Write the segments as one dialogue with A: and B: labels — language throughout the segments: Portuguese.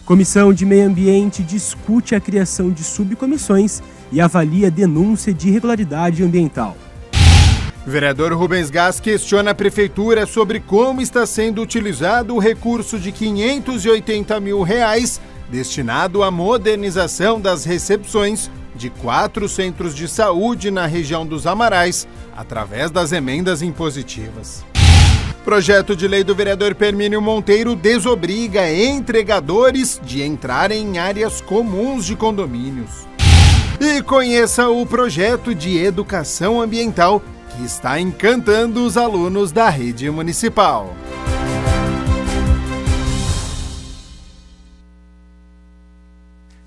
A: Comissão de Meio Ambiente discute a criação de subcomissões e avalia denúncia de irregularidade ambiental.
B: Vereador Rubens Gás questiona a Prefeitura sobre como está sendo utilizado o recurso de R$580 mil destinado à modernização das recepções de 4 centros de saúde na região dos Amarais, através das emendas impositivas. Projeto de lei do vereador Permínio Monteiro desobriga entregadores de entrarem em áreas comuns de condomínios. E conheça o projeto de educação ambiental que está encantando os alunos da rede municipal.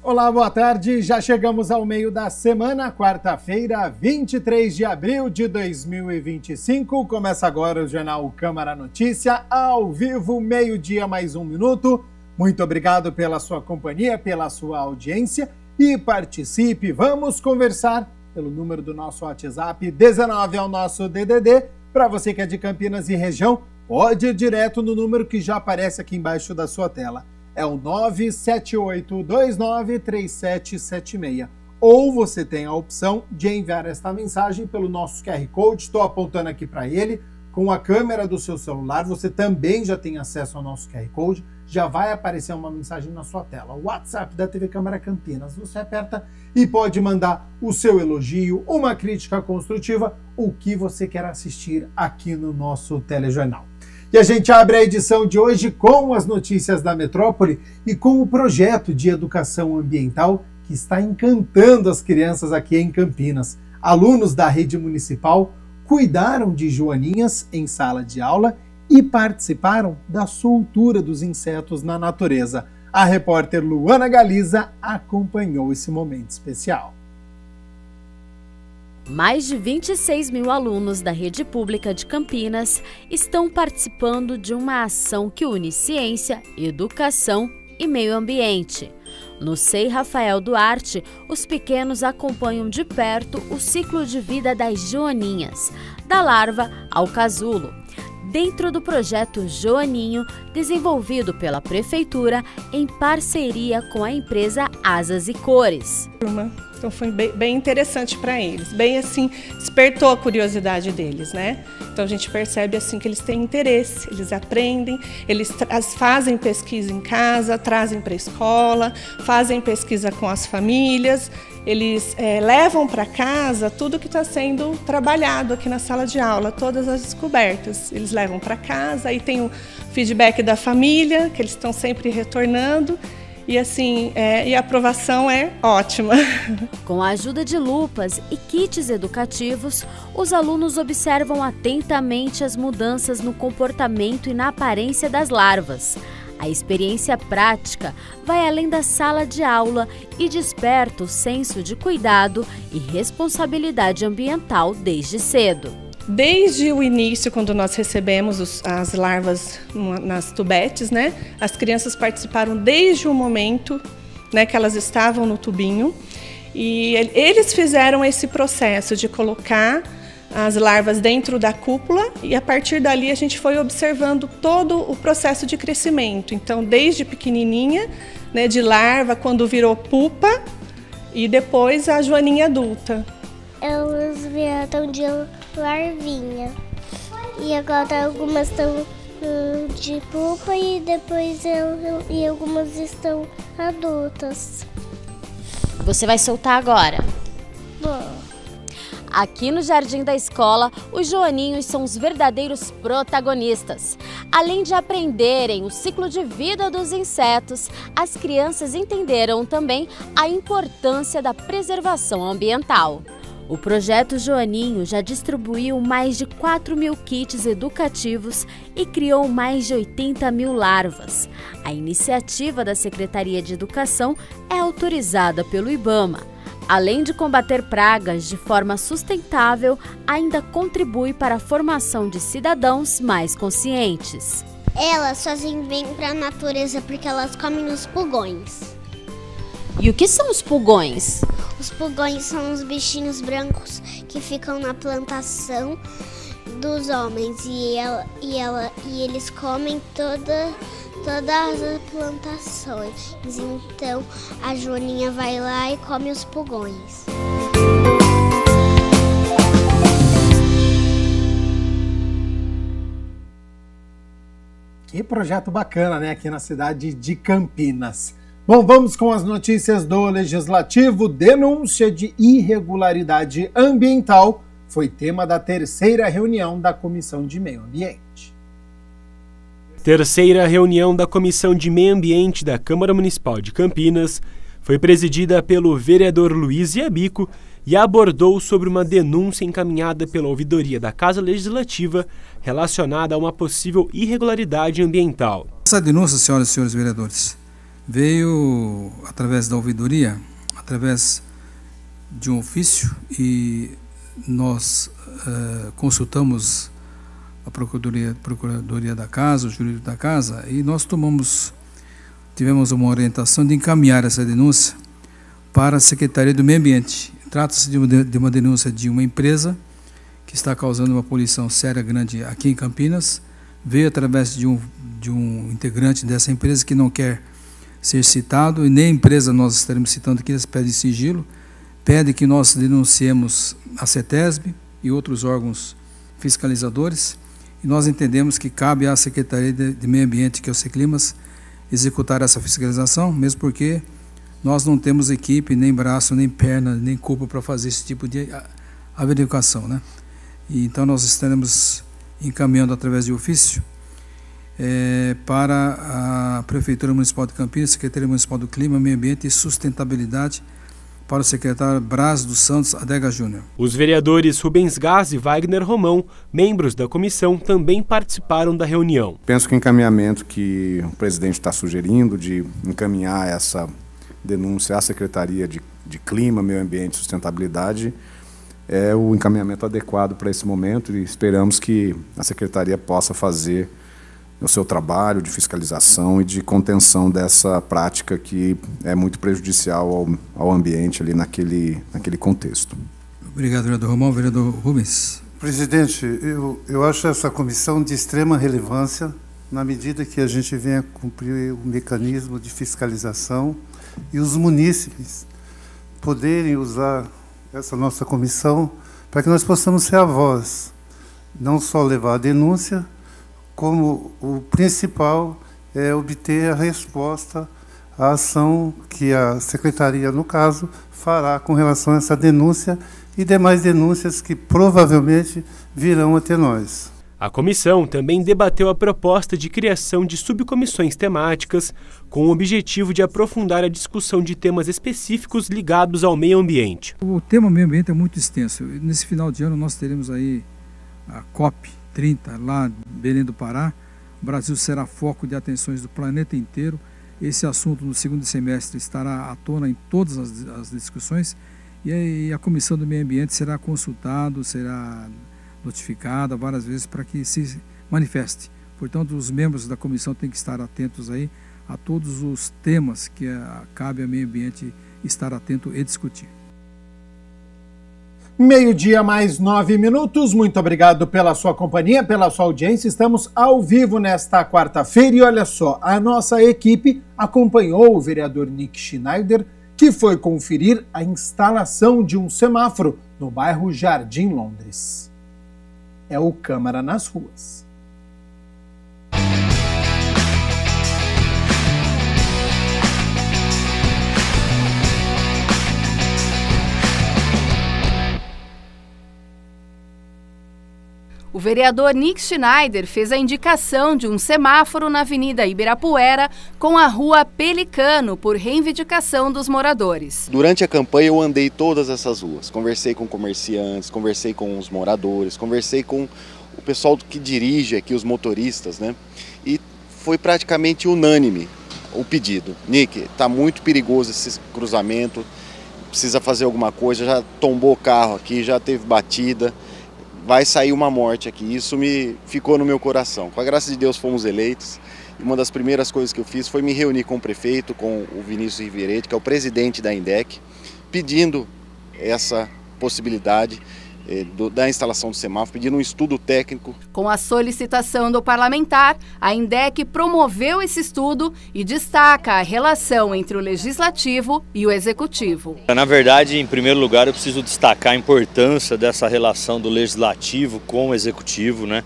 C: Olá, boa tarde. Já chegamos ao meio da semana, quarta-feira, 23 de abril de 2025. Começa agora o Jornal Câmara Notícia, ao vivo, meio-dia mais 1 minuto. Muito obrigado pela sua companhia, pela sua audiência e participe. Vamos conversar pelo número do nosso WhatsApp, 19 é o nosso DDD. Para você que é de Campinas e região, pode ir direto no número que já aparece aqui embaixo da sua tela. É o 978293776. Ou você tem a opção de enviar esta mensagem pelo nosso QR Code. Estou apontando aqui para ele. Com a câmera do seu celular, você também já tem acesso ao nosso QR Code. Já vai aparecer uma mensagem na sua tela. O WhatsApp da TV Câmara Campinas. Você aperta e pode mandar o seu elogio, uma crítica construtiva, o que você quer assistir aqui no nosso telejornal. E a gente abre a edição de hoje com as notícias da metrópole e com o projeto de educação ambiental que está encantando as crianças aqui em Campinas. Alunos da rede municipal cuidaram de joaninhas em sala de aula e participaram da soltura dos insetos na natureza. A repórter Luana Galiza acompanhou esse momento especial.
D: Mais de 26 mil alunos da rede pública de Campinas estão participando de uma ação que une ciência, educação e meio ambiente. No SEI Rafael Duarte, os pequenos acompanham de perto o ciclo de vida das joaninhas, da larva ao casulo, dentro do projeto Joaninho, desenvolvido pela Prefeitura em parceria com a empresa Asas e Cores.
E: Então foi bem interessante para eles, bem assim, despertou a curiosidade deles, né? Então a gente percebe assim que eles têm interesse, eles aprendem, eles fazem pesquisa em casa, trazem para a escola, fazem pesquisa com as famílias, eles levam para casa tudo que está sendo trabalhado aqui na sala de aula, todas as descobertas, eles levam para casa, aí tem o feedback da família, que eles estão sempre retornando. E assim, e a aprovação é ótima.
D: Com a ajuda de lupas e kits educativos, os alunos observam atentamente as mudanças no comportamento e na aparência das larvas. A experiência prática vai além da sala de aula e desperta o senso de cuidado e responsabilidade ambiental desde cedo.
E: Desde o início, quando nós recebemos as larvas nas tubetes, né, as crianças participaram desde o momento, né, que elas estavam no tubinho, e eles fizeram esse processo de colocar as larvas dentro da cúpula e a partir dali a gente foi observando todo o processo de crescimento. Então, desde pequenininha, né, de larva, quando virou pupa e depois a joaninha adulta.
F: Elas vieram de larvinha e agora algumas estão de pupa e depois e algumas estão adultas.
D: Você vai soltar agora?
F: Bom.
D: Aqui no Jardim da Escola, os joaninhos são os verdadeiros protagonistas. Além de aprenderem o ciclo de vida dos insetos, as crianças entenderam também a importância da preservação ambiental. O projeto Joaninho já distribuiu mais de 4 mil kits educativos e criou mais de 80 mil larvas. A iniciativa da Secretaria de Educação é autorizada pelo IBAMA. Além de combater pragas de forma sustentável, ainda contribui para a formação de cidadãos mais conscientes.
F: Elas fazem bem para a natureza porque elas comem os pulgões.
D: E o que são os pulgões?
F: Os pulgões são os bichinhos brancos que ficam na plantação dos homens e eles comem todas as plantações. Então a Joaninha vai lá e come os pulgões.
C: Que projeto bacana, né? Aqui na cidade de Campinas. Bom, vamos com as notícias do Legislativo. Denúncia de irregularidade ambiental foi tema da terceira reunião da Comissão de Meio Ambiente.
A: Terceira reunião da Comissão de Meio Ambiente da Câmara Municipal de Campinas foi presidida pelo vereador Luiz Iabico e abordou sobre uma denúncia encaminhada pela Ouvidoria da Casa Legislativa relacionada a uma possível irregularidade ambiental.
G: Essa denúncia, senhoras e senhores vereadores, veio através da ouvidoria, através de um ofício, e nós consultamos a Procuradoria da Casa, o jurídico da Casa, e nós tivemos uma orientação de encaminhar essa denúncia para a Secretaria do Meio Ambiente. Trata-se de uma denúncia de uma empresa que está causando uma poluição séria, grande aqui em Campinas. Veio através de um integrante dessa empresa que não quer ser citado, e nem a empresa nós estaremos citando aqui, eles pedem sigilo, pede que nós denunciemos a CETESB e outros órgãos fiscalizadores, e nós entendemos que cabe à Secretaria de Meio Ambiente, que é o Seclimas, executar essa fiscalização, mesmo porque nós não temos equipe, nem braço, nem perna, nem corpo para fazer esse tipo de averiguação, né? E então nós estaremos encaminhando através de ofício para a Prefeitura Municipal de Campinas, Secretaria Municipal do Clima, Meio Ambiente e Sustentabilidade, para o secretário Braz dos Santos Adega Júnior.
A: Os vereadores Rubens Gás e Wagner Romão, membros da comissão, também participaram da reunião.
H: Penso que o encaminhamento que o presidente está sugerindo de encaminhar essa denúncia à Secretaria de Clima, Meio Ambiente e Sustentabilidade é o encaminhamento adequado para esse momento, e esperamos que a Secretaria possa fazer o seu trabalho de fiscalização e de contenção dessa prática que é muito prejudicial ao ambiente ali naquele contexto.
G: Obrigado, vereador Romão. Vereador Rubens.
I: Presidente, eu acho essa comissão de extrema relevância na medida que a gente venha cumprir o mecanismo de fiscalização e os munícipes poderem usar essa nossa comissão para que nós possamos ser a voz, não só levar a denúncia, como o principal é obter a resposta à ação que a Secretaria, no caso, fará com relação a essa denúncia e demais denúncias que provavelmente virão até nós.
A: A comissão também debateu a proposta de criação de subcomissões temáticas com o objetivo de aprofundar a discussão de temas específicos ligados ao meio ambiente.
G: O tema meio ambiente é muito extenso. Nesse final de ano nós teremos aí a COP30 lá em Belém do Pará. O Brasil será foco de atenções do planeta inteiro. Esse assunto no segundo semestre estará à tona em todas as discussões, e a Comissão do Meio Ambiente será consultada, será notificada várias vezes para que se manifeste. Portanto, os membros da comissão têm que estar atentos aí a todos os temas que cabe ao meio ambiente estar atento e discutir.
C: 12:00 mais 9 minutos. Muito obrigado pela sua companhia, pela sua audiência. Estamos ao vivo nesta quarta-feira e olha só, a nossa equipe acompanhou o vereador Nick Schneider, que foi conferir a instalação de um semáforo no bairro Jardim Londres. É o Câmara nas Ruas.
J: O vereador Nick Schneider fez a indicação de um semáforo na Avenida Ibirapuera com a Rua Pelicano por reivindicação dos moradores.
K: Durante a campanha eu andei todas essas ruas, conversei com comerciantes, conversei com os moradores, conversei com o pessoal que dirige aqui, os motoristas, né? E foi praticamente unânime o pedido. Nick, está muito perigoso esse cruzamento, precisa fazer alguma coisa, já tombou o carro aqui, já teve batida. Vai sair uma morte aqui, isso me ficou no meu coração. Com a graça de Deus fomos eleitos, e uma das primeiras coisas que eu fiz foi me reunir com o prefeito, com o Vinícius Riveretti, que é o presidente da INDEC, pedindo essa possibilidade. da instalação do semáforo, pedindo um estudo técnico.
J: Com a solicitação do parlamentar, a INDEC promoveu esse estudo e destaca a relação entre o Legislativo e o Executivo.
L: Na verdade, em primeiro lugar, eu preciso destacar a importância dessa relação do Legislativo com o Executivo, né?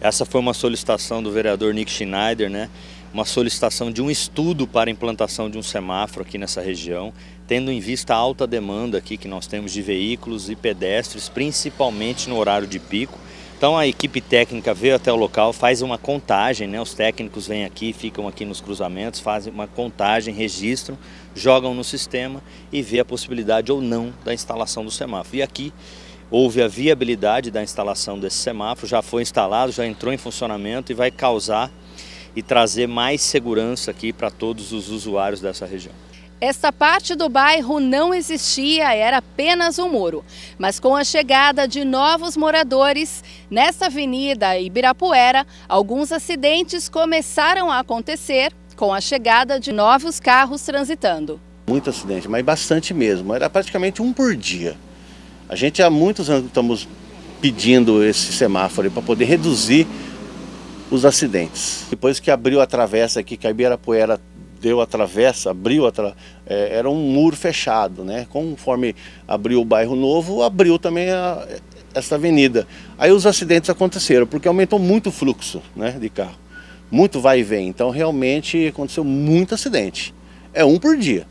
L: Essa foi uma solicitação do vereador Nick Schneider, né? Uma solicitação de um estudo para a implantação de um semáforo aqui nessa região, tendo em vista a alta demanda aqui que nós temos de veículos e pedestres, principalmente no horário de pico. Então a equipe técnica veio até o local, faz uma contagem, né? Os técnicos vêm aqui, ficam aqui nos cruzamentos, fazem uma contagem, registram, jogam no sistema e vê a possibilidade ou não da instalação do semáforo. E aqui houve a viabilidade da instalação desse semáforo, já foi instalado, já entrou em funcionamento e vai causar e trazer mais segurança aqui para todos os usuários dessa região.
J: Esta parte do bairro não existia, era apenas um muro. Mas com a chegada de novos moradores, nessa avenida Ibirapuera, alguns acidentes começaram a acontecer com a chegada de novos carros transitando.
M: Muito acidente, mas bastante mesmo, era praticamente um por dia. A gente há muitos anos estamos pedindo esse semáforo para poder reduzir os acidentes. Depois que abriu a travessa aqui, que a Ibirapuera deu a travessa, era um muro fechado, né? Conforme abriu o bairro novo, abriu também essa avenida. Aí os acidentes aconteceram, porque aumentou muito o fluxo, né, de carro. Muito vai e vem, então realmente aconteceu muito acidente. É um por dia.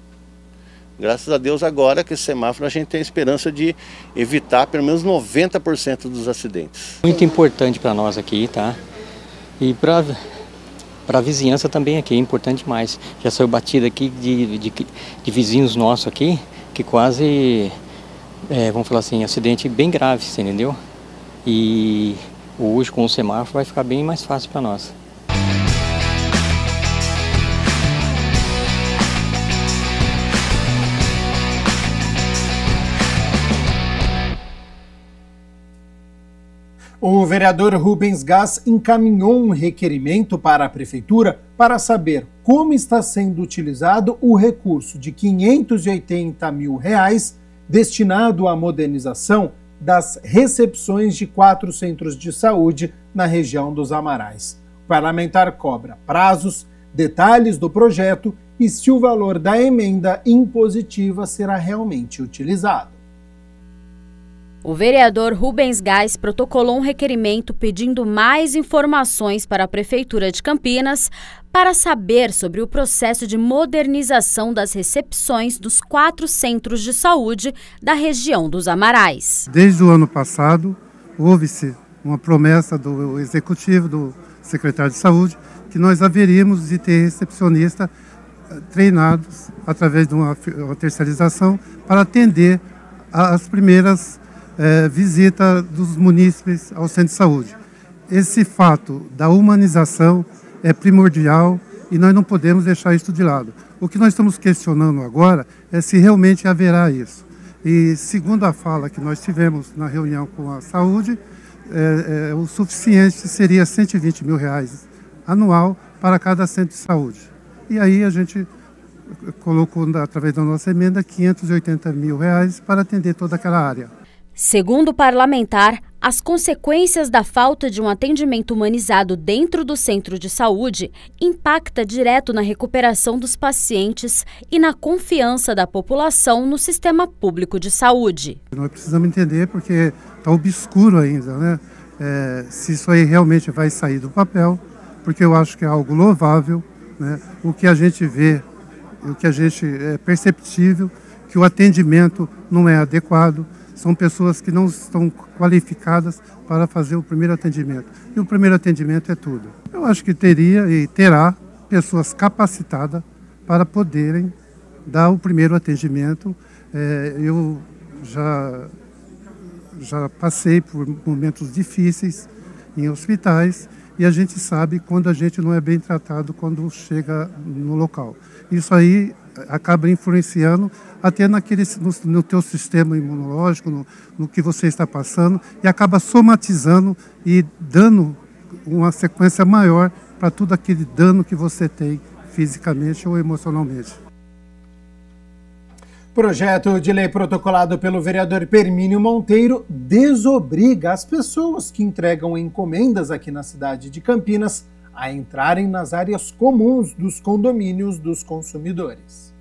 M: Graças a Deus agora que esse semáforo a gente tem a esperança de evitar pelo menos 90% dos acidentes.
N: Muito importante para nós aqui, tá? E para a vizinhança também aqui, é importante demais. Já saiu batida aqui de vizinhos nossos aqui, que quase, vamos falar assim, acidente bem grave, você entendeu? E hoje com o semáforo vai ficar bem mais fácil para nós.
C: O vereador Rubens Gás encaminhou um requerimento para a Prefeitura para saber como está sendo utilizado o recurso de R$ 580 mil destinado à modernização das recepções de 4 centros de saúde na região dos Amarais. O parlamentar cobra prazos, detalhes do projeto e se o valor da emenda impositiva será realmente utilizado.
D: O vereador Rubens Gás protocolou um requerimento pedindo mais informações para a Prefeitura de Campinas para saber sobre o processo de modernização das recepções dos 4 centros de saúde da região dos Amarais.
I: Desde o ano passado, houve-se uma promessa do Executivo, do secretário de Saúde, que nós haveríamos de ter recepcionistas treinados através de uma terceirização para atender as primeiras visita dos munícipes ao centro de saúde. Esse fato da humanização é primordial e nós não podemos deixar isso de lado. O que nós estamos questionando agora é se realmente haverá isso. E segundo a fala que nós tivemos na reunião com a saúde, o suficiente seria R$ 120 mil anual para cada centro de saúde. E aí a gente colocou, através da nossa emenda, R$ 580 mil para atender toda aquela área.
D: Segundo o parlamentar, as consequências da falta de um atendimento humanizado dentro do centro de saúde impacta direto na recuperação dos pacientes e na confiança da população no sistema público de saúde.
I: Nós precisamos entender porque está obscuro ainda, né? Se isso aí realmente vai sair do papel, porque eu acho que é algo louvável, né? O que a gente vê, o que a gente é perceptível, que o atendimento não é adequado. São pessoas que não estão qualificadas para fazer o primeiro atendimento. E o primeiro atendimento é tudo. Eu acho que teria e terá pessoas capacitadas para poderem dar o primeiro atendimento. Eu já passei por momentos difíceis em hospitais e a gente sabe quando a gente não é bem tratado quando chega no local. Isso aí acaba influenciando até no teu sistema imunológico, no que você está passando, e acaba somatizando e dando uma sequência maior para tudo aquele dano que você tem fisicamente ou emocionalmente.
C: Projeto de lei protocolado pelo vereador Permínio Monteiro desobriga as pessoas que entregam encomendas aqui na cidade de Campinas a entrarem nas áreas comuns dos condomínios dos consumidores.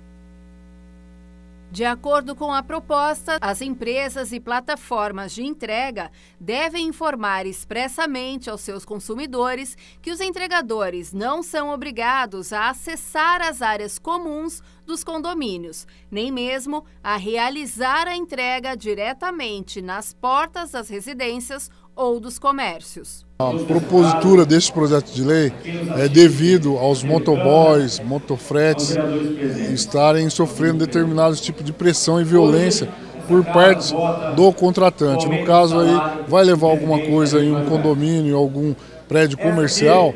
J: De acordo com a proposta, as empresas e plataformas de entrega devem informar expressamente aos seus consumidores que os entregadores não são obrigados a acessar as áreas comuns dos condomínios, nem mesmo a realizar a entrega diretamente nas portas das residências ou dos comércios.
O: A propositura deste projeto de lei é devido aos motoboys, motofretes estarem sofrendo determinados tipos de pressão e violência por parte do contratante. No caso aí, vai levar alguma coisa em um condomínio, em algum prédio comercial,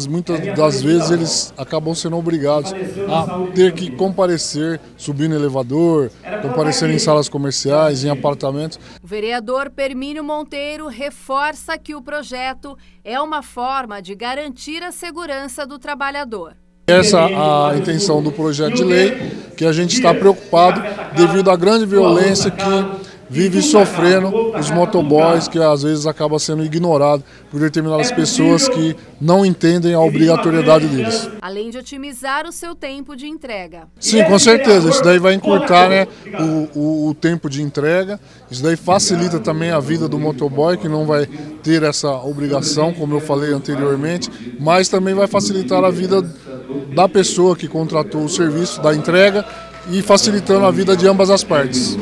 O: muitas das vezes eles acabam sendo obrigados a ter que comparecer, subir no elevador, comparecer em salas comerciais, em apartamentos.
J: O vereador Permínio Monteiro reforça que o projeto é uma forma de garantir a segurança do trabalhador.
O: Essa é a intenção do projeto de lei, que a gente está preocupado devido à grande violência que vive sofrendo os motoboys, que às vezes acaba sendo ignorado por determinadas pessoas que não entendem a obrigatoriedade deles.
J: Além de otimizar o seu tempo de entrega.
O: Sim, com certeza. Isso daí vai encurtar, né, o tempo de entrega. Isso daí facilita também a vida do motoboy, que não vai ter essa obrigação, como eu falei anteriormente, mas também vai facilitar a vida da pessoa que contratou o serviço da entrega e facilitando a vida de ambas as partes.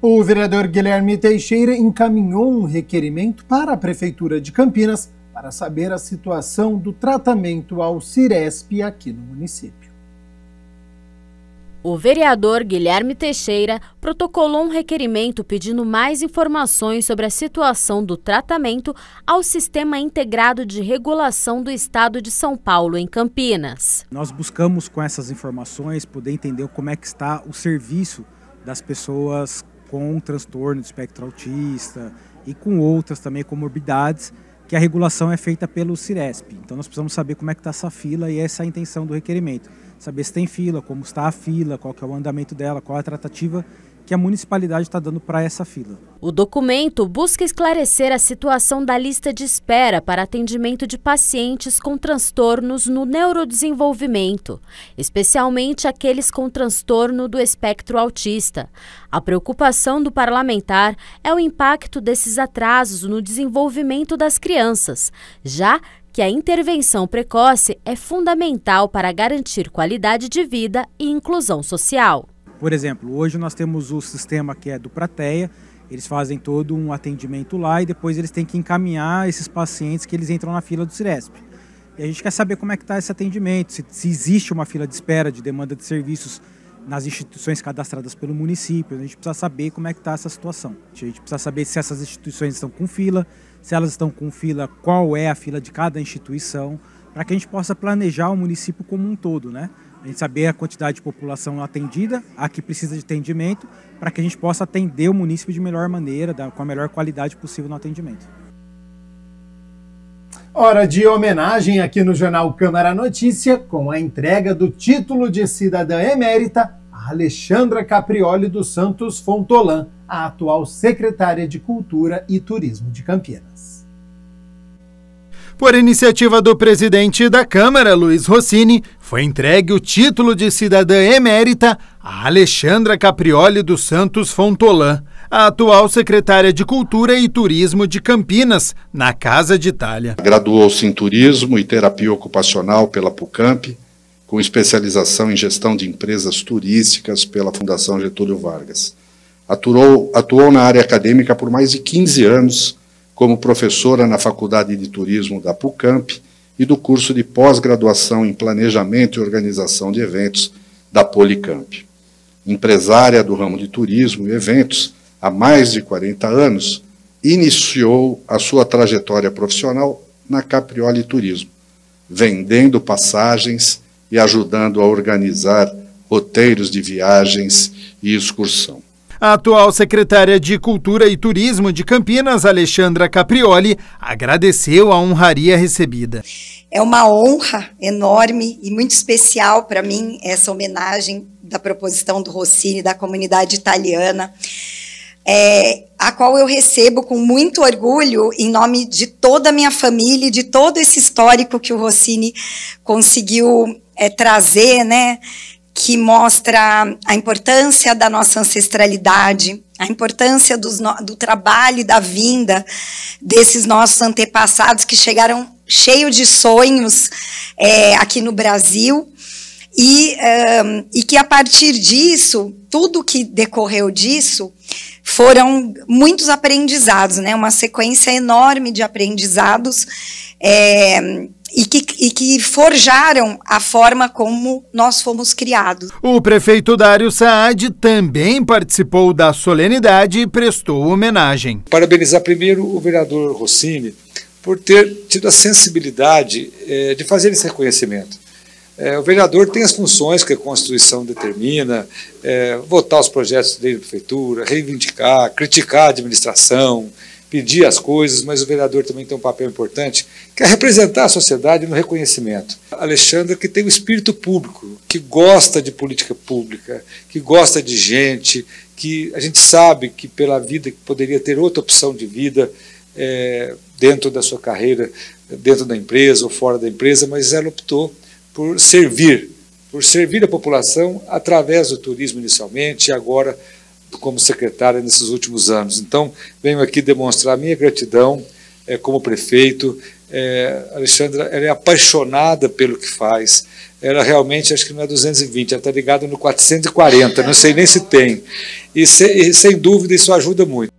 C: O vereador Guilherme Teixeira encaminhou um requerimento para a Prefeitura de Campinas para saber a situação do tratamento ao Ciresp aqui no município.
D: O vereador Guilherme Teixeira protocolou um requerimento pedindo mais informações sobre a situação do tratamento ao Sistema Integrado de Regulação do Estado de São Paulo, em Campinas.
P: Nós buscamos, com essas informações, poder entender como é que está o serviço das pessoas com transtorno do espectro autista e com outras também comorbidades, que a regulação é feita pelo Ciresp. Então nós precisamos saber como é que está essa fila e essa é a intenção do requerimento. Saber se tem fila, como está a fila, qual que é o andamento dela, qual é a tratativa que a municipalidade está dando para essa fila.
D: O documento busca esclarecer a situação da lista de espera para atendimento de pacientes com transtornos no neurodesenvolvimento, especialmente aqueles com transtorno do espectro autista. A preocupação do parlamentar é o impacto desses atrasos no desenvolvimento das crianças, já que a intervenção precoce é fundamental para garantir qualidade de vida e inclusão social.
P: Por exemplo, hoje nós temos o sistema que é do Prateia, eles fazem todo um atendimento lá e depois eles têm que encaminhar esses pacientes que eles entram na fila do Ciresp. E a gente quer saber como é que está esse atendimento, se existe uma fila de espera de demanda de serviços nas instituições cadastradas pelo município. A gente precisa saber como é que está essa situação. A gente precisa saber se essas instituições estão com fila, se elas estão com fila, qual é a fila de cada instituição, para que a gente possa planejar o município como um todo, né? A gente saber a quantidade de população atendida, a que precisa de atendimento, para que a gente possa atender o município de melhor maneira, com a melhor qualidade possível no atendimento.
C: Hora de homenagem aqui no Jornal Câmara Notícia, com a entrega do título de cidadã emérita a Alexandra Caprioli dos Santos Fontolan, a atual secretária de Cultura e Turismo de Campinas.
B: Por iniciativa do presidente da Câmara, Luiz Rossini, foi entregue o título de cidadã emérita a Alexandra Caprioli dos Santos Fontolan, a atual secretária de Cultura e Turismo de Campinas, na Casa de Itália.
Q: Graduou-se em Turismo e Terapia Ocupacional pela PUCamp, com especialização em Gestão de Empresas Turísticas pela Fundação Getúlio Vargas. Atuou na área acadêmica por mais de 15 anos, como professora na Faculdade de Turismo da PUCamp e do curso de pós-graduação em Planejamento e Organização de Eventos da Policamp. Empresária do ramo de turismo e eventos há mais de 40 anos, iniciou a sua trajetória profissional na Caprioli Turismo, vendendo passagens e ajudando a organizar roteiros de viagens e excursão.
B: A atual secretária de Cultura e Turismo de Campinas, Alexandra Caprioli, agradeceu a honraria recebida.
R: É uma honra enorme e muito especial para mim essa homenagem da proposição do Rossini, da comunidade italiana, a qual eu recebo com muito orgulho em nome de toda a minha família e de todo esse histórico que o Rossini conseguiu trazer, né, que mostra a importância da nossa ancestralidade, a importância do trabalho e da vinda desses nossos antepassados que chegaram cheios de sonhos aqui no Brasil, e que a partir disso, tudo que decorreu disso, foram muitos aprendizados, né? Uma sequência enorme de aprendizados e que forjaram a forma como nós fomos criados.
B: O prefeito Dário Saad também participou da solenidade e prestou homenagem.
S: Parabenizar primeiro o vereador Rossini por ter tido a sensibilidade de fazer esse reconhecimento. O vereador tem as funções que a Constituição determina, votar os projetos de lei da prefeitura, reivindicar, criticar a administração, pedir as coisas, mas o vereador também tem um papel importante, que é representar a sociedade no reconhecimento. A Alexandra, que tem um espírito público, que gosta de política pública, que gosta de gente, que a gente sabe que pela vida que poderia ter outra opção de vida dentro da sua carreira, dentro da empresa ou fora da empresa, mas ela optou por servir a população através do turismo inicialmente e agora como secretária nesses últimos anos. Então, venho aqui demonstrar a minha gratidão como prefeito. A Alexandra, ela é apaixonada pelo que faz. Ela realmente, acho que não é 220, ela está ligada no 440, não sei nem se tem. E sem dúvida isso ajuda muito.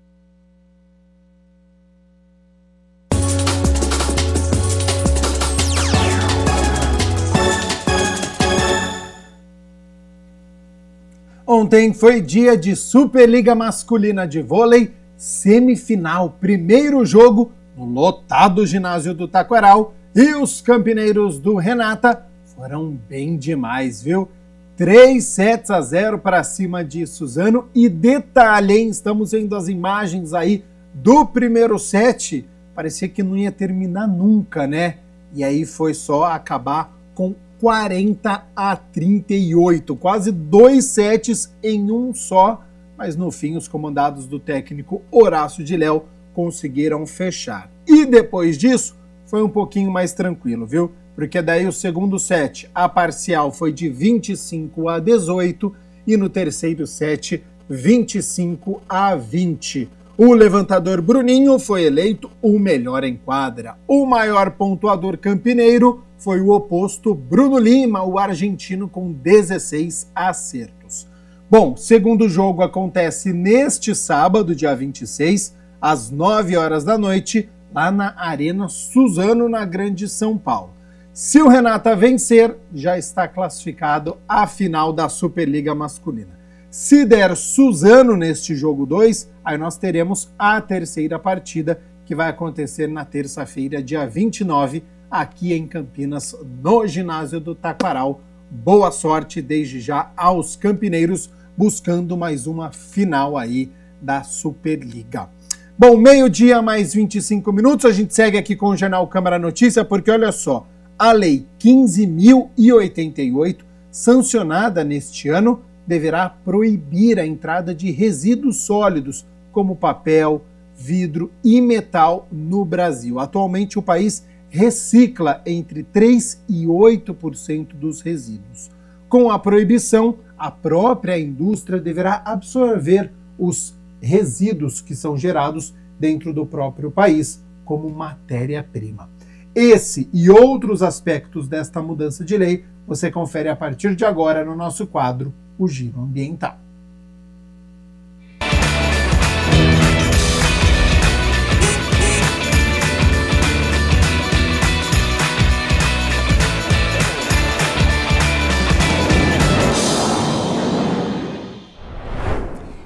C: Ontem foi dia de Superliga Masculina de Vôlei, semifinal, primeiro jogo no lotado ginásio do Taquaral, e os campineiros do Renata foram bem demais, viu? 3-0 para cima de Suzano, e detalhe, hein? Estamos vendo as imagens aí do primeiro set, parecia que não ia terminar nunca, né? E aí foi só acabar com 40-38, quase 2 sets em um só, mas no fim os comandados do técnico Horácio de Léo conseguiram fechar. E depois disso foi um pouquinho mais tranquilo, viu? Porque daí o segundo set, a parcial foi de 25-18 e no terceiro set 25-20. O levantador Bruninho foi eleito o melhor em quadra. O maior pontuador campineiro foi o oposto Bruno Lima, o argentino, com 16 acertos. Bom, segundo jogo acontece neste sábado, dia 26, às 9 horas da noite, lá na Arena Suzano, na Grande São Paulo. Se o Renata vencer, já está classificado à final da Superliga Masculina. Se der Suzano neste jogo 2, aí nós teremos a terceira partida, que vai acontecer na terça-feira, dia 29, aqui em Campinas, no ginásio do Taquaral. Boa sorte desde já aos campineiros, buscando mais uma final aí da Superliga. Bom, meio-dia mais 25 minutos, a gente segue aqui com o Jornal Câmara Notícia, porque olha só, a Lei 15.088, sancionada neste ano, deverá proibir a entrada de resíduos sólidos, como papel, vidro e metal no Brasil. Atualmente o país recicla entre 3% e 8% dos resíduos. Com a proibição, a própria indústria deverá absorver os resíduos que são gerados dentro do próprio país como matéria-prima. Esse e outros aspectos desta mudança de lei você confere a partir de agora no nosso quadro, o Giro Ambiental.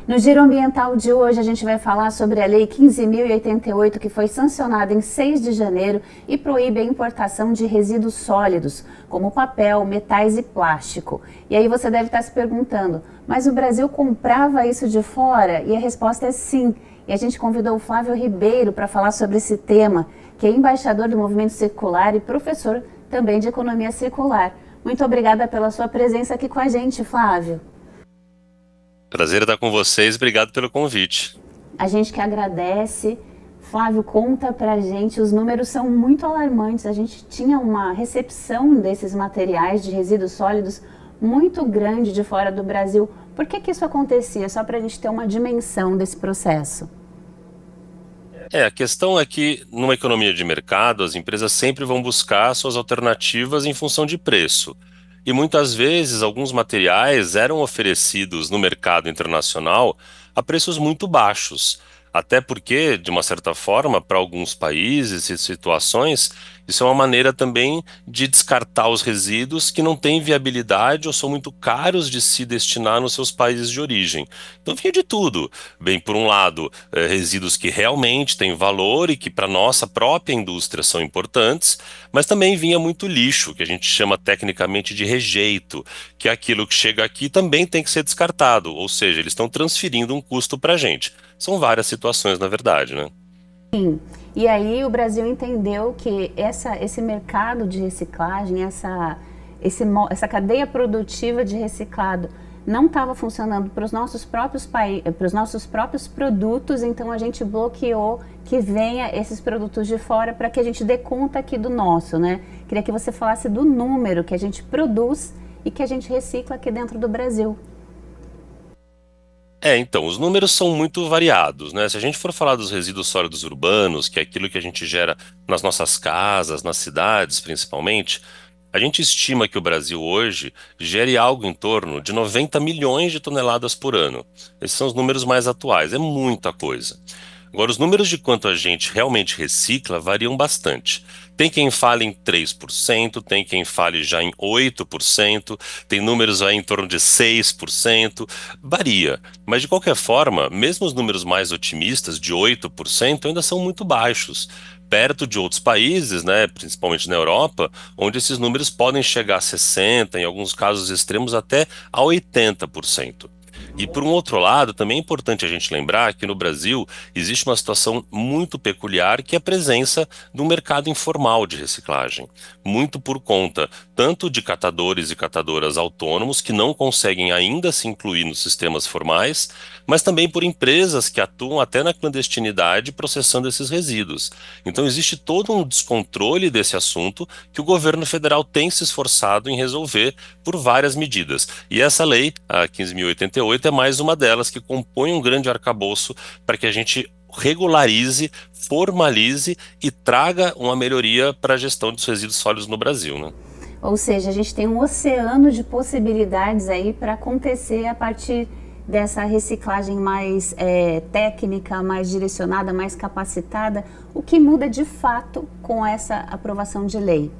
T: No Giro Ambiental de hoje, a gente vai falar sobre a Lei 15.088, que foi sancionada em 6 de janeiro e proíbe a importação de resíduos sólidos, como papel, metais e plástico. E aí você deve estar se perguntando, mas o Brasil comprava isso de fora? E a resposta é sim. E a gente convidou o Flávio Ribeiro para falar sobre esse tema, que é embaixador do Movimento Circular e professor também de Economia Circular. Muito obrigada pela sua presença aqui com a gente, Flávio.
U: Prazer estar com vocês, obrigado pelo convite.
T: A gente que agradece. Flávio, conta pra gente, os números são muito alarmantes. A gente tinha uma recepção desses materiais de resíduos sólidos muito grande de fora do Brasil. Por que isso acontecia? Só para a gente ter uma dimensão desse processo.
U: A questão é que numa economia de mercado, as empresas sempre vão buscar suas alternativas em função de preço. E muitas vezes alguns materiais eram oferecidos no mercado internacional a preços muito baixos. Até porque, de uma certa forma, para alguns países e situações, isso é uma maneira também de descartar os resíduos que não têm viabilidade ou são muito caros de se destinar nos seus países de origem. Então vinha de tudo. Bem, por um lado, resíduos que realmente têm valor e que para a nossa própria indústria são importantes, mas também vinha muito lixo, que a gente chama tecnicamente de rejeito, que é aquilo que chega aqui e também tem que ser descartado, ou seja, eles estão transferindo um custo para a gente. São várias situações, na verdade, né?
T: Sim. E aí o Brasil entendeu que esse mercado de reciclagem, essa cadeia produtiva de reciclado não estava funcionando para os nossos próprios produtos, então a gente bloqueou que venha esses produtos de fora para que a gente dê conta aqui do nosso, né? Queria que você falasse do número que a gente produz e que a gente recicla aqui dentro do Brasil.
U: Então, os números são muito variados, né? Se a gente for falar dos resíduos sólidos urbanos, que é aquilo que a gente gera nas nossas casas, nas cidades principalmente, a gente estima que o Brasil hoje gere algo em torno de 90 milhões de toneladas por ano. Esses são os números mais atuais, é muita coisa. Agora, os números de quanto a gente realmente recicla variam bastante. Tem quem fale em 3%, tem quem fale já em 8%, tem números aí em torno de 6%, varia. Mas de qualquer forma, mesmo os números mais otimistas, de 8%, ainda são muito baixos, perto de outros países, né, principalmente na Europa, onde esses números podem chegar a 60%, em alguns casos extremos até a 80%. E por um outro lado, também é importante a gente lembrar que no Brasil existe uma situação muito peculiar, que é a presença do mercado informal de reciclagem. Muito por conta tanto de catadores e catadoras autônomos que não conseguem ainda se incluir nos sistemas formais, mas também por empresas que atuam até na clandestinidade processando esses resíduos. Então existe todo um descontrole desse assunto que o governo federal tem se esforçado em resolver por várias medidas. E essa lei, a 15.088, é mais uma delas, que compõe um grande arcabouço para que a gente regularize, formalize e traga uma melhoria para a gestão dos resíduos sólidos no Brasil, né?
T: Ou seja, a gente tem um oceano de possibilidades aí para acontecer a partir dessa reciclagem mais técnica, mais direcionada, mais capacitada. O que muda de fato com essa aprovação de lei?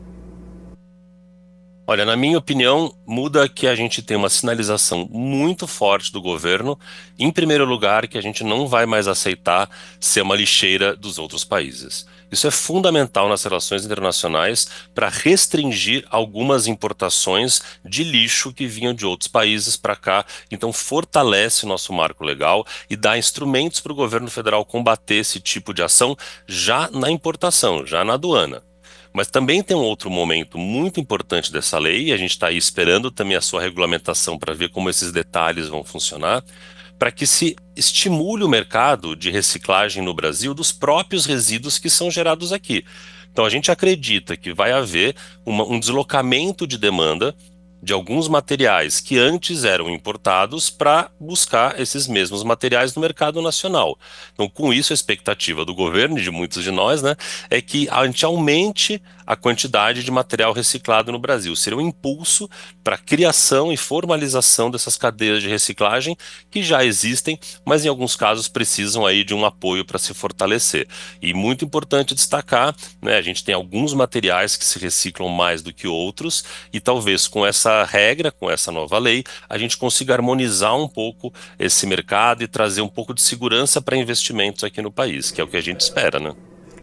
U: Olha, na minha opinião, muda que a gente tem uma sinalização muito forte do governo, em primeiro lugar, que a gente não vai mais aceitar ser uma lixeira dos outros países. Isso é fundamental nas relações internacionais para restringir algumas importações de lixo que vinham de outros países para cá. Então fortalece o nosso marco legal e dá instrumentos para o governo federal combater esse tipo de ação já na importação, já na aduana. Mas também tem um outro momento muito importante dessa lei, e a gente está aí esperando também a sua regulamentação para ver como esses detalhes vão funcionar, para que se estimule o mercado de reciclagem no Brasil dos próprios resíduos que são gerados aqui. Então a gente acredita que vai haver um deslocamento de demanda de alguns materiais que antes eram importados para buscar esses mesmos materiais no mercado nacional. Então, com isso, a expectativa do governo e de muitos de nós, né, é que a gente aumente a quantidade de material reciclado no Brasil. Seria um impulso para a criação e formalização dessas cadeias de reciclagem que já existem, mas em alguns casos precisam aí de um apoio para se fortalecer. E muito importante destacar, né, a gente tem alguns materiais que se reciclam mais do que outros, e talvez com essa regra, com essa nova lei, a gente consiga harmonizar um pouco esse mercado e trazer um pouco de segurança para investimentos aqui no país, que é o que a gente espera, né?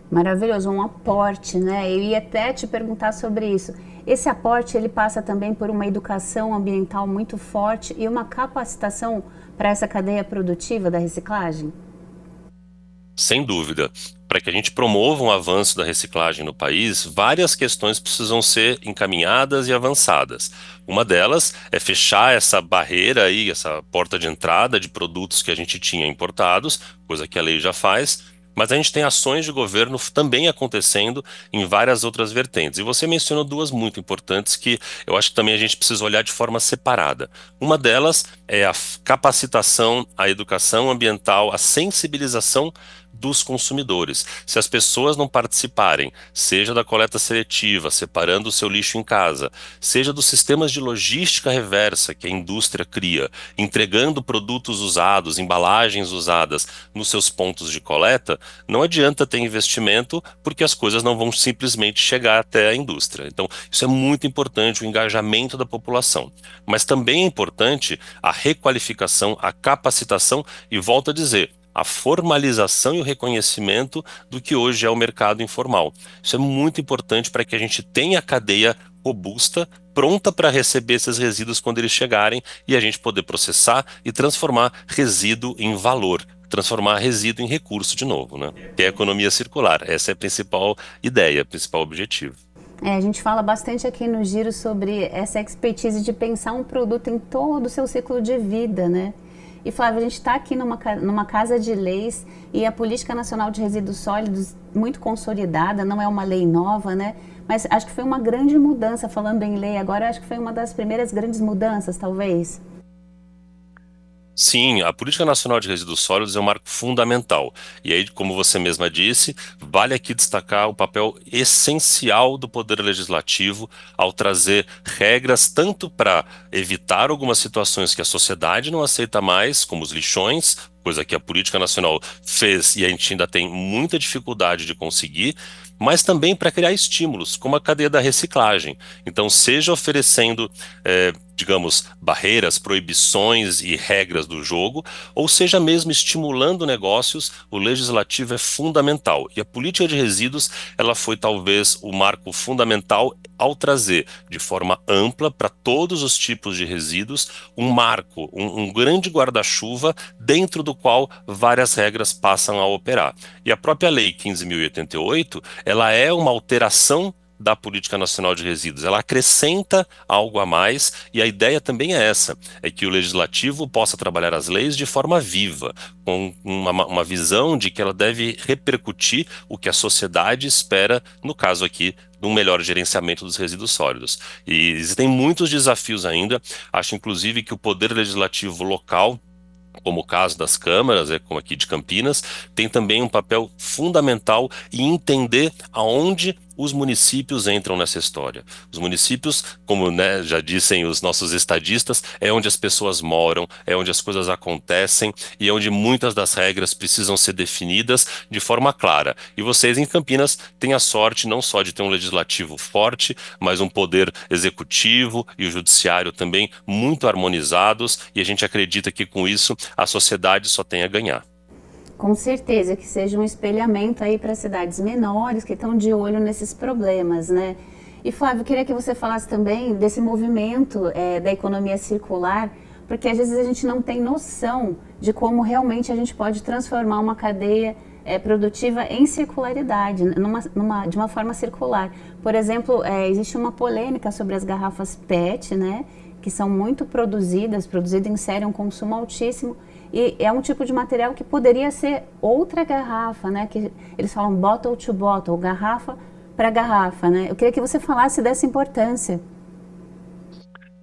T: Maravilhoso, um aporte, né? Eu ia até te perguntar sobre isso. Esse aporte, ele passa também por uma educação ambiental muito forte e uma capacitação para essa cadeia produtiva da reciclagem?
U: Sem dúvida. Para para que a gente promova um avanço da reciclagem no país, várias questões precisam ser encaminhadas e avançadas. Uma delas é fechar essa barreira aí, essa porta de entrada de produtos que a gente tinha importados, coisa que a lei já faz, mas a gente tem ações de governo também acontecendo em várias outras vertentes. E você mencionou duas muito importantes que eu acho que também a gente precisa olhar de forma separada. Uma delas é a capacitação, a educação ambiental, a sensibilização dos consumidores. Se as pessoas não participarem, seja da coleta seletiva, separando o seu lixo em casa, seja dos sistemas de logística reversa que a indústria cria, entregando produtos usados, embalagens usadas nos seus pontos de coleta, não adianta ter investimento porque as coisas não vão simplesmente chegar até a indústria. Então, isso é muito importante, o engajamento da população. Mas também é importante a requalificação, a capacitação e, volto a dizer, a formalização e o reconhecimento do que hoje é o mercado informal. Isso é muito importante para que a gente tenha a cadeia robusta, pronta para receber esses resíduos quando eles chegarem e a gente poder processar e transformar resíduo em valor, transformar resíduo em recurso de novo, né? Que é a economia circular. Essa é a principal ideia, o principal objetivo.
T: A gente fala bastante aqui no Giro sobre essa expertise de pensar um produto em todo o seu ciclo de vida, né? E, Flávia, a gente está aqui numa casa de leis e a Política Nacional de Resíduos Sólidos muito consolidada, não é uma lei nova, né? Mas acho que foi uma grande mudança, falando em lei agora, acho que foi uma das primeiras grandes mudanças, talvez.
U: Sim, a Política Nacional de Resíduos Sólidos é um marco fundamental. E aí, como você mesma disse, vale aqui destacar o papel essencial do Poder Legislativo ao trazer regras tanto para evitar algumas situações que a sociedade não aceita mais, como os lixões, coisa que a Política Nacional fez e a gente ainda tem muita dificuldade de conseguir, mas também para criar estímulos, como a cadeia da reciclagem. Então, seja oferecendo, digamos, barreiras, proibições e regras do jogo, ou seja mesmo estimulando negócios, o legislativo é fundamental. E a política de resíduos, ela foi talvez o marco fundamental ao trazer de forma ampla para todos os tipos de resíduos um marco, um grande guarda-chuva dentro do qual várias regras passam a operar. E a própria Lei 15.088, ela é uma alteração da Política Nacional de Resíduos, ela acrescenta algo a mais e a ideia também é essa, é que o Legislativo possa trabalhar as leis de forma viva, com uma visão de que ela deve repercutir o que a sociedade espera, no caso aqui, de um melhor gerenciamento dos resíduos sólidos. E existem muitos desafios ainda, acho inclusive que o Poder Legislativo local, como o caso das câmaras, como aqui de Campinas, tem também um papel fundamental em entender aonde os municípios entram nessa história. Os municípios, como já dissem os nossos estadistas, é onde as pessoas moram, é onde as coisas acontecem e é onde muitas das regras precisam ser definidas de forma clara. E vocês em Campinas têm a sorte não só de ter um legislativo forte, mas um poder executivo e o judiciário também muito harmonizados e a gente acredita que com isso a sociedade só tem a ganhar.
T: Com certeza, que seja um espelhamento aí para cidades menores que estão de olho nesses problemas, né? E Flávio, eu queria que você falasse também desse movimento da economia circular, porque às vezes a gente não tem noção de como realmente a gente pode transformar uma cadeia produtiva em circularidade, de uma forma circular. Por exemplo, existe uma polêmica sobre as garrafas PET, né? Que são muito produzidas em série, um consumo altíssimo, e é um tipo de material que poderia ser outra garrafa, né? Que eles falam bottle to bottle, garrafa para garrafa, né? Eu queria que você falasse dessa importância.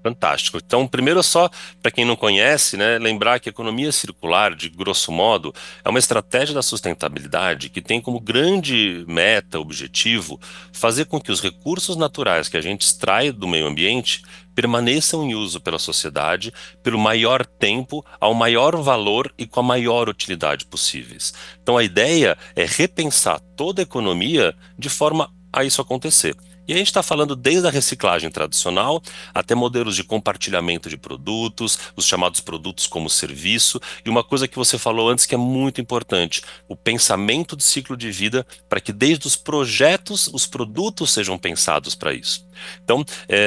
U: Fantástico. Então, primeiro só, para quem não conhece, né, lembrar que a economia circular, de grosso modo, é uma estratégia da sustentabilidade que tem como grande meta, objetivo, fazer com que os recursos naturais que a gente extrai do meio ambiente permaneçam em uso pela sociedade pelo maior tempo, ao maior valor e com a maior utilidade possíveis. Então, a ideia é repensar toda a economia de forma a isso acontecer. E a gente está falando desde a reciclagem tradicional até modelos de compartilhamento de produtos, os chamados produtos como serviço, e uma coisa que você falou antes que é muito importante, o pensamento de ciclo de vida, para que desde os projetos os produtos sejam pensados para isso. Então,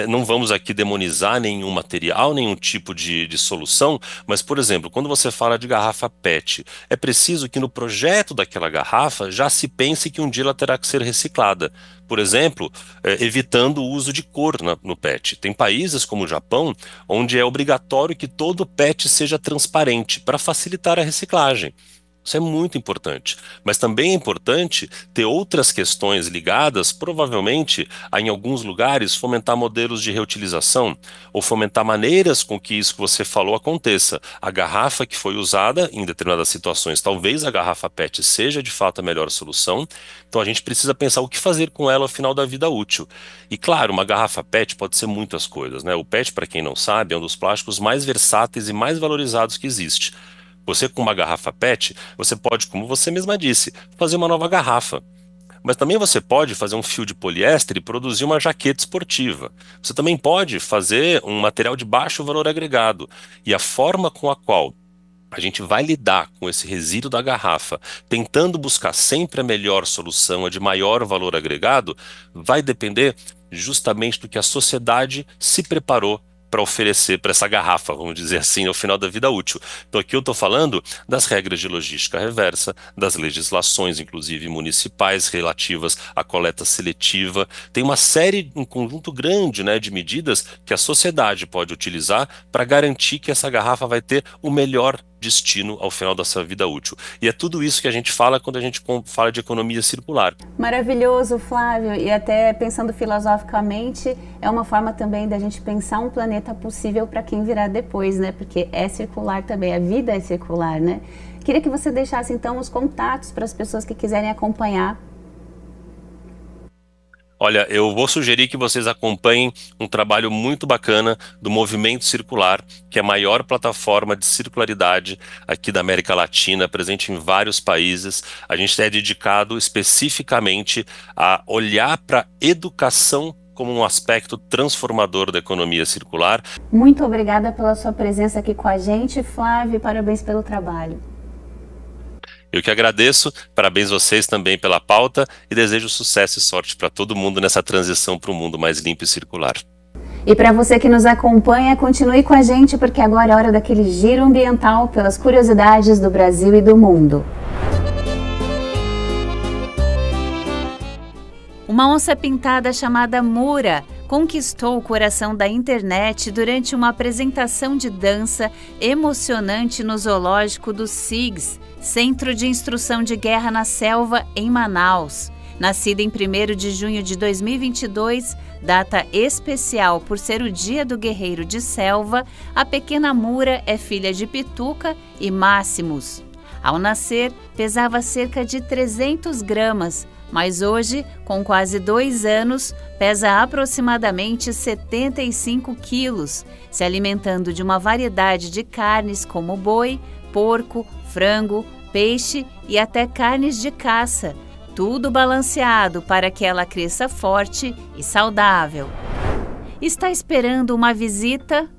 U: não vamos aqui demonizar nenhum material, nenhum tipo de solução, mas, por exemplo, quando você fala de garrafa PET, é preciso que no projeto daquela garrafa já se pense que um dia ela terá que ser reciclada. Por exemplo, evitando o uso de cor no PET. Tem países como o Japão, onde é obrigatório que todo PET seja transparente para facilitar a reciclagem. Isso é muito importante, mas também é importante ter outras questões ligadas, provavelmente, a, em alguns lugares, fomentar modelos de reutilização ou fomentar maneiras com que isso que você falou aconteça. A garrafa que foi usada em determinadas situações, talvez a garrafa PET seja de fato a melhor solução, então a gente precisa pensar o que fazer com ela ao final da vida útil. E claro, uma garrafa PET pode ser muitas coisas, né? O PET, para quem não sabe, é um dos plásticos mais versáteis e mais valorizados que existe. Você com uma garrafa PET, você pode, como você mesma disse, fazer uma nova garrafa. Mas também você pode fazer um fio de poliéster e produzir uma jaqueta esportiva. Você também pode fazer um material de baixo valor agregado. E a forma com a qual a gente vai lidar com esse resíduo da garrafa, tentando buscar sempre a melhor solução, a de maior valor agregado, vai depender justamente do que a sociedade se preparou para oferecer para essa garrafa, vamos dizer assim, no final da vida útil. Então aqui eu estou falando das regras de logística reversa, das legislações, inclusive municipais, relativas à coleta seletiva. Tem uma série, um conjunto grande, né, de medidas que a sociedade pode utilizar para garantir que essa garrafa vai ter o melhor destino ao final da sua vida útil. E é tudo isso que a gente fala quando a gente fala de economia circular.
T: Maravilhoso, Flávio, e até pensando filosoficamente, é uma forma também da gente pensar um planeta possível para quem virá depois, né? Porque é circular também, a vida é circular, né? Queria que você deixasse então os contatos para as pessoas que quiserem acompanhar.
U: Olha, eu vou sugerir que vocês acompanhem um trabalho muito bacana do Movimento Circular, que é a maior plataforma de circularidade aqui da América Latina, presente em vários países. A gente é dedicado especificamente a olhar para a educação como um aspecto transformador da economia circular.
T: Muito obrigada pela sua presença aqui com a gente, Flávio, e parabéns pelo trabalho.
U: Eu que agradeço, parabéns vocês também pela pauta e desejo sucesso e sorte para todo mundo nessa transição para um mundo mais limpo e circular.
T: E para você que nos acompanha, continue com a gente porque agora é hora daquele giro ambiental pelas curiosidades do Brasil e do mundo. Uma onça pintada chamada Mura conquistou o coração da internet durante uma apresentação de dança emocionante no zoológico do SIGS, Centro de Instrução de Guerra na Selva, em Manaus. Nascida em 1º de junho de 2022, data especial por ser o Dia do Guerreiro de Selva, a pequena Mura é filha de Pituca e Máximos. Ao nascer, pesava cerca de 300 gramas, mas hoje, com quase 2 anos, pesa aproximadamente 75 quilos, se alimentando de uma variedade de carnes como boi, porco, frango, peixe e até carnes de caça, tudo balanceado para que ela cresça forte e saudável. Está esperando uma visita?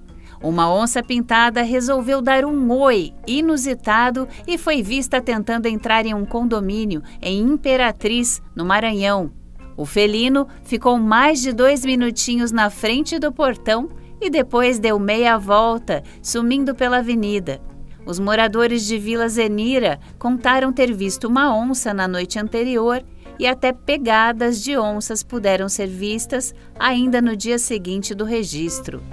T: Uma onça pintada resolveu dar um oi inusitado e foi vista tentando entrar em um condomínio em Imperatriz, no Maranhão. O felino ficou mais de 2 minutinhos na frente do portão e depois deu meia volta, sumindo pela avenida. Os moradores de Vila Zenira contaram ter visto uma onça na noite anterior e até pegadas de onças puderam ser vistas ainda no dia seguinte do registro.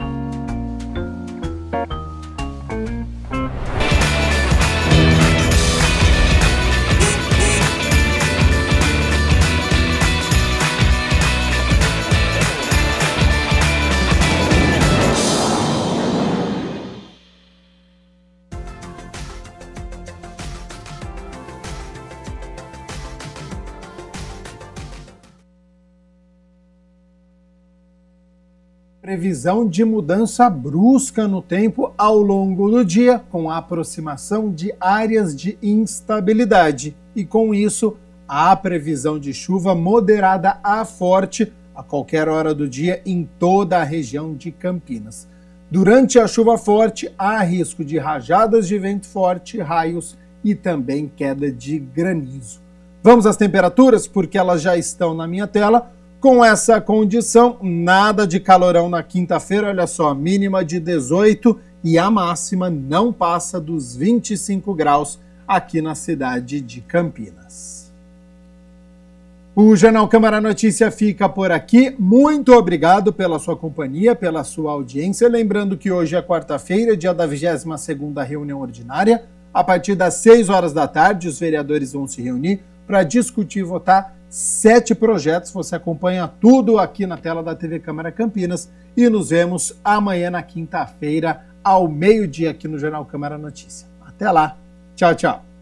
C: Previsão de mudança brusca no tempo ao longo do dia, com a aproximação de áreas de instabilidade. E com isso, a previsão de chuva moderada a forte a qualquer hora do dia em toda a região de Campinas. Durante a chuva forte, há risco de rajadas de vento forte, raios e também queda de granizo. Vamos às temperaturas, porque elas já estão na minha tela. Com essa condição, nada de calorão na quinta-feira, olha só, mínima de 18 e a máxima não passa dos 25 graus aqui na cidade de Campinas. O Jornal Câmara Notícia fica por aqui. Muito obrigado pela sua companhia, pela sua audiência. Lembrando que hoje é quarta-feira, dia da 22ª reunião ordinária. A partir das 6 horas da tarde, os vereadores vão se reunir para discutir e votar 7 projetos. Você acompanha tudo aqui na tela da TV Câmara Campinas. E nos vemos amanhã na quinta-feira, ao meio-dia, aqui no Jornal Câmara Notícia. Até lá. Tchau, tchau.